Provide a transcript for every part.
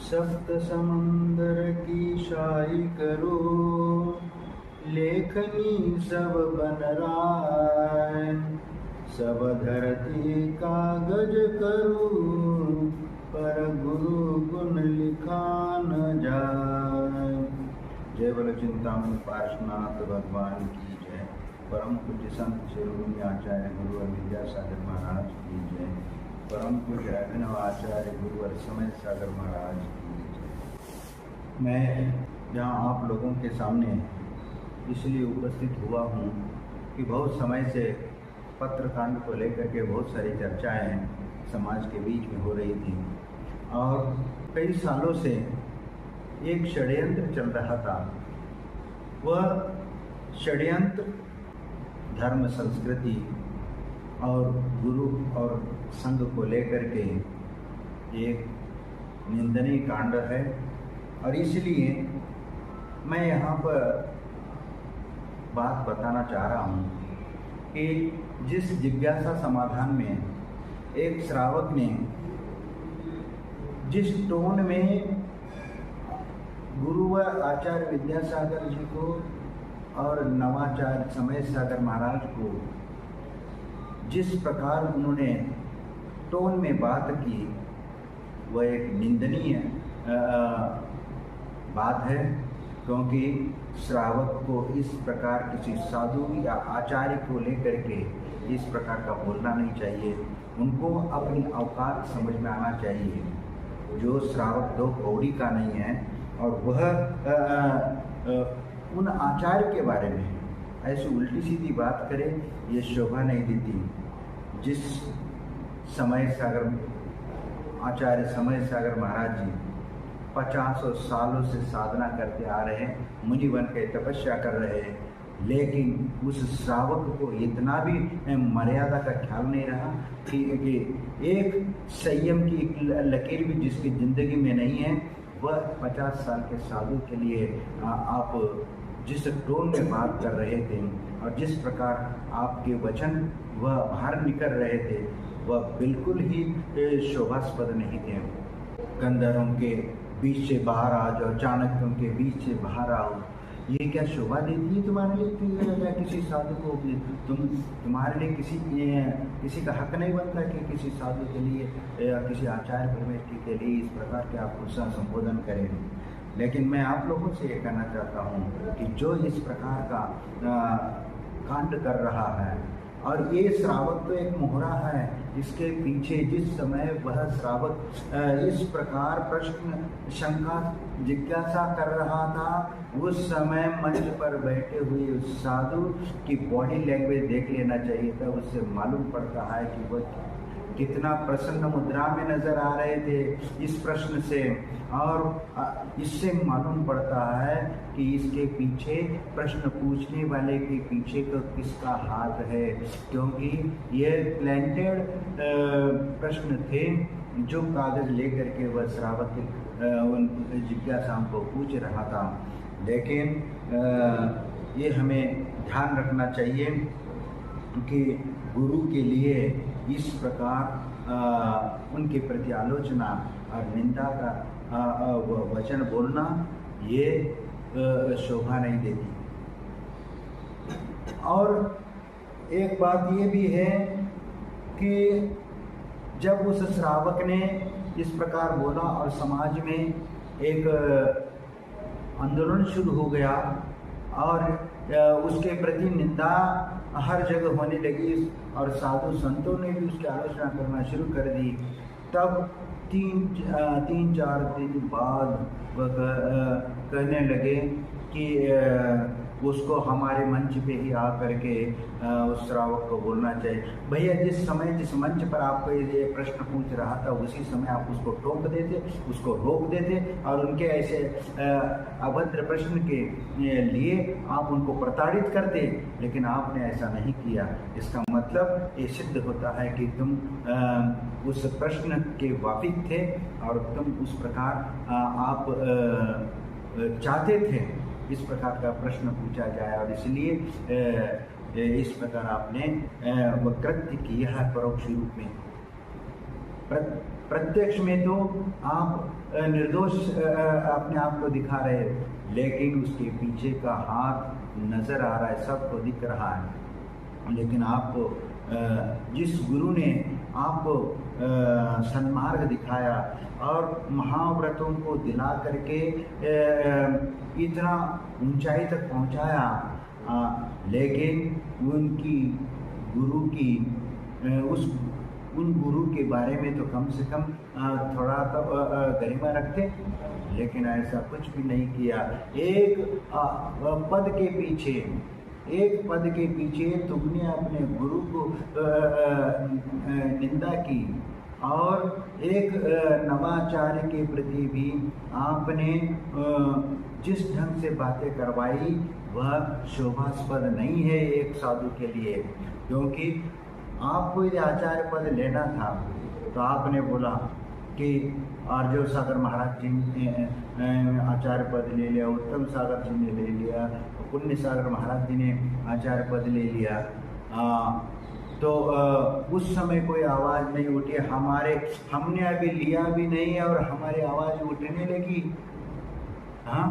सप्त समंदर की शाही करो, लेखनी सब बन राय। सब धरती कागज करूं, पर गुरु गुण लिखा न जाए। जय बोलो चिंतामणि पार्श्वनाथ भगवान की जय। परम पूज्य संत शिरोमणि आचार्य गुरुवर विद्यासागर महाराज की जय। परम पूज्य अभिनव आचार्य गुरुवर समय सागर महाराज की जय। मैं यहाँ आप लोगों के सामने इसलिए उपस्थित हुआ हूँ कि बहुत समय से पत्रकांड को लेकर के बहुत सारी चर्चाएं समाज के बीच में हो रही थी और कई सालों से एक षड्यंत्र चल रहा था। वह षड्यंत्र धर्म, संस्कृति और गुरु और संघ को लेकर के एक निंदनीय कांड है। और इसलिए मैं यहाँ पर बात बताना चाह रहा हूँ कि जिस जिज्ञासा समाधान में एक श्रावक ने जिस टोन में गुरुवर आचार्य विद्यासागर जी को और नवाचार्य समय सागर महाराज को जिस प्रकार उन्होंने टोन में बात की, वह एक निंदनीय बात है। क्योंकि श्रावक को इस प्रकार किसी साधु या आचार्य को लेकर के इस प्रकार का बोलना नहीं चाहिए। उनको अपनी औकात समझ में आना चाहिए। जो श्रावक दो कौड़ी का नहीं है और वह उन आचार्य के बारे में ऐसी उल्टी सीधी बात करे, ये शोभा नहीं देती। जिस समय सागर आचार्य समय सागर महाराज जी 50 सालों से साधना करते आ रहे हैं, मुनि बन के तपस्या कर रहे हैं, लेकिन उस श्रावक को इतना भी मर्यादा का ख्याल नहीं रहा कि एक संयम की लकीर भी जिसकी ज़िंदगी में नहीं है, वह 50 साल के साधु के लिए आप जिस टोन में बात कर रहे थे और जिस प्रकार आपके वचन वह बाहर निकल रहे थे, वह बिल्कुल ही शोभास्पद नहीं थे। गंधर्वों के बीच से बाहर आ जाओ, चाणक्यों के बीच से बाहर आओ, ये क्या शोभा देती है तुम्हारे लिए? किसी साधु को तुम्हारे लिए किसी का हक नहीं बनता कि किसी साधु के लिए या किसी आचार्य परमेष्ठी के लिए इस प्रकार के आप उसका संबोधन करें। लेकिन मैं आप लोगों से ये कहना चाहता हूँ कि जो इस प्रकार का कांड कर रहा है, और ये श्रावक तो एक मोहरा है, इसके पीछे जिस समय वह श्रावक इस प्रकार प्रश्न, शंका, जिज्ञासा कर रहा था, उस समय मंच पर बैठे हुए उस साधु की बॉडी लैंग्वेज देख लेना चाहिए था। उससे मालूम पड़ता है कि वह कितना प्रसन्न मुद्रा में नजर आ रहे थे इस प्रश्न से, और इससे मालूम पड़ता है कि इसके पीछे प्रश्न पूछने वाले के पीछे तो किसका हाथ है। क्योंकि ये प्लांटेड प्रश्न थे जो कागज लेकर के वह श्रावक उन जिज्ञासाओं को पूछ रहा था। लेकिन ये हमें ध्यान रखना चाहिए कि गुरु के लिए इस प्रकार उनके प्रति आलोचना और निंदा का वचन बोलना ये शोभा नहीं देती। और एक बात ये भी है कि जब उस श्रावक ने इस प्रकार बोला और समाज में एक आंदोलन शुरू हो गया और उसके प्रति निंदा हर जगह होने लगी और साधु संतों ने भी उसकी आलोचना करना शुरू कर दी, तब तीन चार दिन बाद वह कहने लगे कि उसको हमारे मंच पे ही आ करके उस श्रावक को बोलना चाहिए। भैया, जिस समय जिस मंच पर आपको ये प्रश्न पूछ रहा था, उसी समय आप उसको टोक देते, उसको रोक देते और उनके ऐसे अभद्र प्रश्न के लिए आप उनको प्रताड़ित करते, लेकिन आपने ऐसा नहीं किया। इसका मतलब ये सिद्ध होता है कि तुम उस प्रश्न के वाकिफ थे और तुम उस प्रकार आप चाहते थे इस प्रकार का प्रश्न पूछा जाए, और इसलिए इस प्रकार आपने वह कृत्य किया है परोक्ष रूप में। प्रत्यक्ष में तो आप निर्दोष अपने आप को दिखा रहे हो, लेकिन उसके पीछे का हाथ नजर आ रहा है, सबको दिख रहा है। लेकिन आपको जिस गुरु ने आपको सन्मार्ग दिखाया और महाव्रतों को दिला करके इतना ऊंचाई तक पहुंचाया, लेकिन उनकी गुरु की उन गुरु के बारे में तो कम से कम थोड़ा तो गरिमा रखते, लेकिन ऐसा कुछ भी नहीं किया। एक पद के पीछे तुमने अपने गुरु को निंदा की, और एक नवाचार्य के प्रति भी आपने जिस ढंग से बातें करवाई वह शोभास्पद नहीं है एक साधु के लिए। क्योंकि आपको यदि आचार्य पद लेना था तो आपने बोला कि आर्जव सागर महाराज जी ने आचार्य पद ले लिया, उत्तम सागर जी ने ले लिया, पुण्य सागर महाराज जी ने आचार्य पद ले लिया, तो उस समय कोई आवाज़ नहीं उठी। हमने अभी लिया भी नहीं और हमारी आवाज़ उठने लगी। हाँ,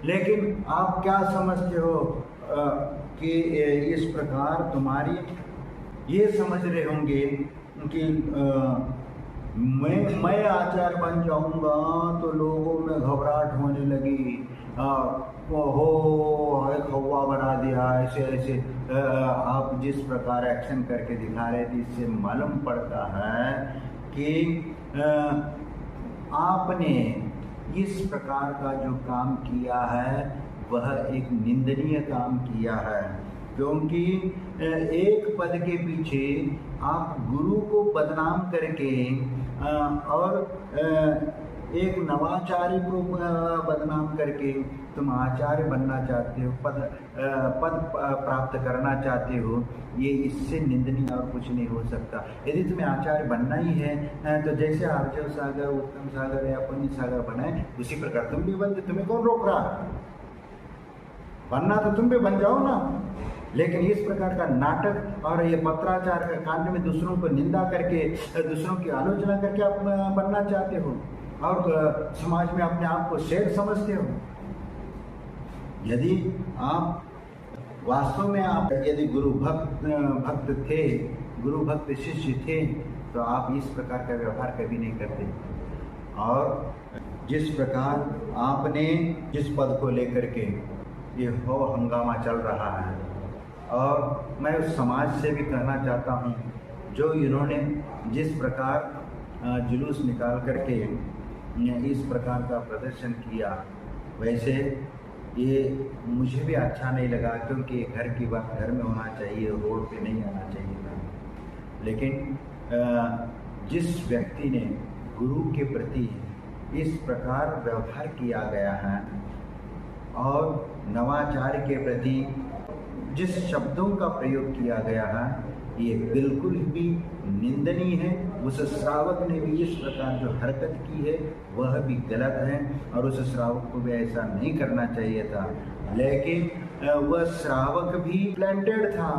लेकिन आप क्या समझते हो कि इस प्रकार तुम्हारी ये समझ रहे होंगे कि मैं आचार्य बन जाऊंगा तो लोगों में घबराहट होने लगी, हो खौवा बना दिया, ऐसे आप जिस प्रकार एक्शन करके दिखा रहे थे, इससे मालूम पड़ता है कि आपने इस प्रकार का जो काम किया है वह एक निंदनीय काम किया है। क्योंकि एक पद के पीछे आप गुरु को बदनाम करके और एक नवाचार्य को बदनाम करके तुम आचार्य बनना चाहते हो, पद प्राप्त करना चाहते हो, ये इससे निंदनीय और कुछ नहीं हो सकता। यदि तुम्हें आचार्य बनना ही है तो जैसे आर्जव सागर, उत्तम सागर या पुण्य सागर बनाए उसी प्रकार तुम भी बनते। तुम्हें कौन रोक रहा? बनना तो तुम भी बन जाओ ना। लेकिन इस प्रकार का नाटक और ये पत्राचार का कांड में दूसरों को निंदा करके, दूसरों की आलोचना करके आप बनना चाहते हो और समाज में अपने आप को शेर समझते हो। यदि आप वास्तव में आप यदि गुरु भक्त थे, गुरु भक्त शिष्य थे, तो आप इस प्रकार का व्यवहार कभी नहीं करते। और जिस प्रकार आपने जिस पद को लेकर के ये हो हंगामा चल रहा है, और मैं उस समाज से भी कहना चाहता हूँ जो इन्होंने जिस प्रकार जुलूस निकाल करके इस प्रकार का प्रदर्शन किया, वैसे ये मुझे भी अच्छा नहीं लगा, क्योंकि घर की बात घर में होना चाहिए, रोड पे नहीं आना चाहिए था। लेकिन जिस व्यक्ति ने गुरु के प्रति इस प्रकार व्यवहार किया गया है और नवाचार्य के प्रति जिस शब्दों का प्रयोग किया गया है, ये बिल्कुल भी निंदनीय है। उस श्रावक ने भी इस प्रकार जो हरकत की है वह भी गलत है, और उस श्रावक को भी ऐसा नहीं करना चाहिए था। लेकिन वह श्रावक भी प्लांटेड था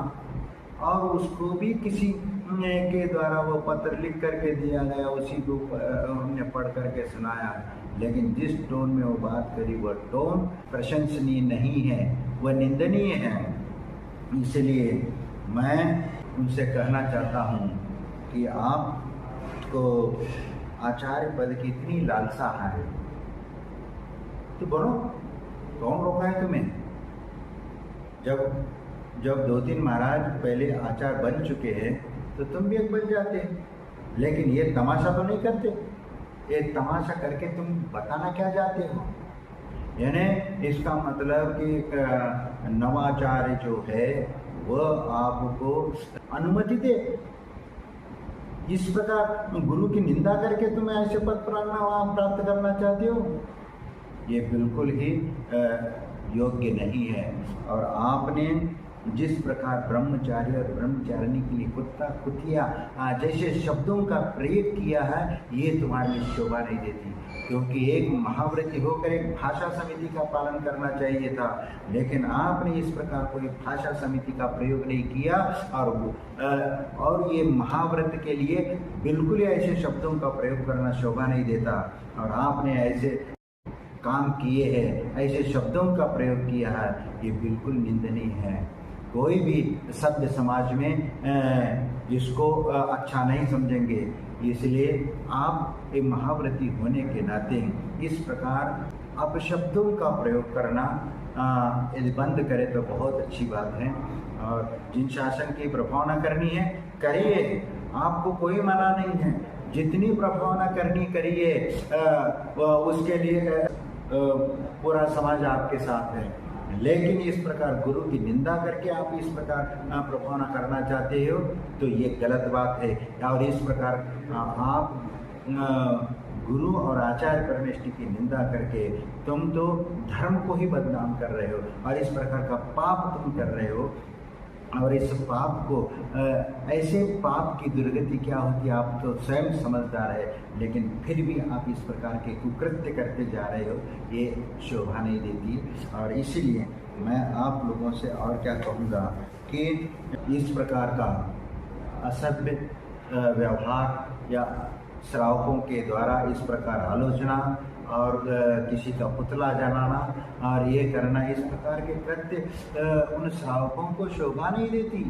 और उसको भी किसी के द्वारा वो पत्र लिख करके दिया गया, उसी को हमने पढ़ करके सुनाया। लेकिन जिस टोन में वो बात करी वह टोन प्रशंसनीय नहीं है, वह निंदनीय है। इसलिए मैं उनसे कहना चाहता हूँ कि आपको आचार्य पद की इतनी लालसा है तो बोलो, कौन रोका है तुम्हें? जब 2-3 महाराज पहले आचार्य बन चुके हैं तो तुम भी एक बन जाते। लेकिन ये तमाशा तो नहीं करते। ये तमाशा करके तुम बताना क्या चाहते हो? यानी इसका मतलब कि नवाचार्य जो है वह आपको अनुमति दे। इस प्रकार गुरु की निंदा करके तुम ऐसे पद प्राप्त करना चाहते हो, ये बिल्कुल ही योग्य नहीं है। और आपने जिस प्रकार ब्रह्मचारी और ब्रह्मचारिणी के लिए कुत्ता कुतिया जैसे शब्दों का प्रयोग किया है, ये तुम्हारे लिए शोभा नहीं देती। क्योंकि एक महाव्रती होकर एक भाषा समिति का पालन करना चाहिए था, लेकिन आपने इस प्रकार कोई भाषा समिति का प्रयोग नहीं किया और ये महाव्रत के लिए बिल्कुल ऐसे शब्दों का प्रयोग करना शोभा नहीं देता। और आपने ऐसे काम किए हैं, ऐसे शब्दों का प्रयोग किया है, ये बिल्कुल निंदनीय है। कोई भी सभ्य समाज में जिसको अच्छा नहीं समझेंगे, इसलिए आप एक महाव्रती होने के नाते इस प्रकार अपशब्दों का प्रयोग करना यदि बंद करें तो बहुत अच्छी बात है। और जिन शासन की प्रभावना करनी है करिए, आपको कोई मना नहीं है, जितनी प्रभावना करनी करिए, उसके लिए पूरा समाज आपके साथ है। लेकिन इस प्रकार गुरु की निंदा करके आप इस प्रकार प्रभावना करना चाहते हो तो ये गलत बात है। और इस प्रकार आप गुरु और आचार्य परमेष्ठी की निंदा करके तुम तो धर्म को ही बदनाम कर रहे हो और इस प्रकार का पाप तुम कर रहे हो। और इस पाप को ऐसे पाप की दुर्गति क्या होती है आप तो स्वयं समझदार है, लेकिन फिर भी आप इस प्रकार के कुकृत्य करते जा रहे हो, ये शोभा नहीं देती। और इसलिए मैं आप लोगों से और क्या कहूँगा कि इस प्रकार का असभ्य व्यवहार या श्रावकों के द्वारा इस प्रकार आलोचना और किसी का पुतला जलाना और ये करना, इस प्रकार के कृत्य उन श्रावकों को शोभा नहीं देती।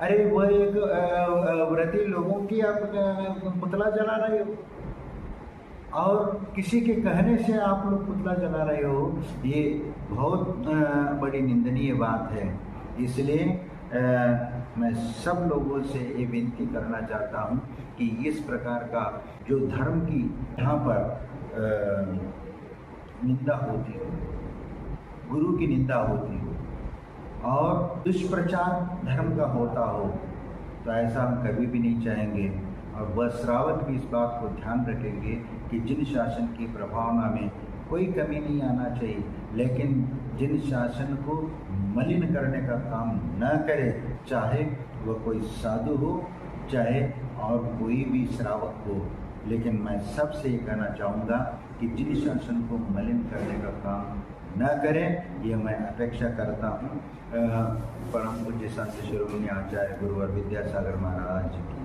अरे वो एक व्रती लोगों की आप पुतला जला रहे हो और किसी के कहने से आप लोग पुतला जला रहे हो, ये बहुत बड़ी निंदनीय बात है। इसलिए मैं सब लोगों से ये विनती करना चाहता हूँ कि इस प्रकार का जो धर्म की यहाँ पर निंदा होती हो, गुरु की निंदा होती हो और दुष्प्रचार धर्म का होता हो, तो ऐसा हम कभी भी नहीं चाहेंगे। और वह श्रावक भी इस बात को ध्यान रखेंगे कि जिन शासन की प्रभावना में कोई कमी नहीं आना चाहिए, लेकिन जिन शासन को मलिन करने का काम न करे, चाहे वह कोई साधु हो चाहे और कोई भी श्रावक हो। लेकिन मैं सबसे ये कहना चाहूँगा कि जिन शासन को मलिन करने का काम न करें, ये मैं अपेक्षा करता हूँ परम पूज्य संत शिरोमणि आचार्य गुरुवर विद्यासागर महाराज की।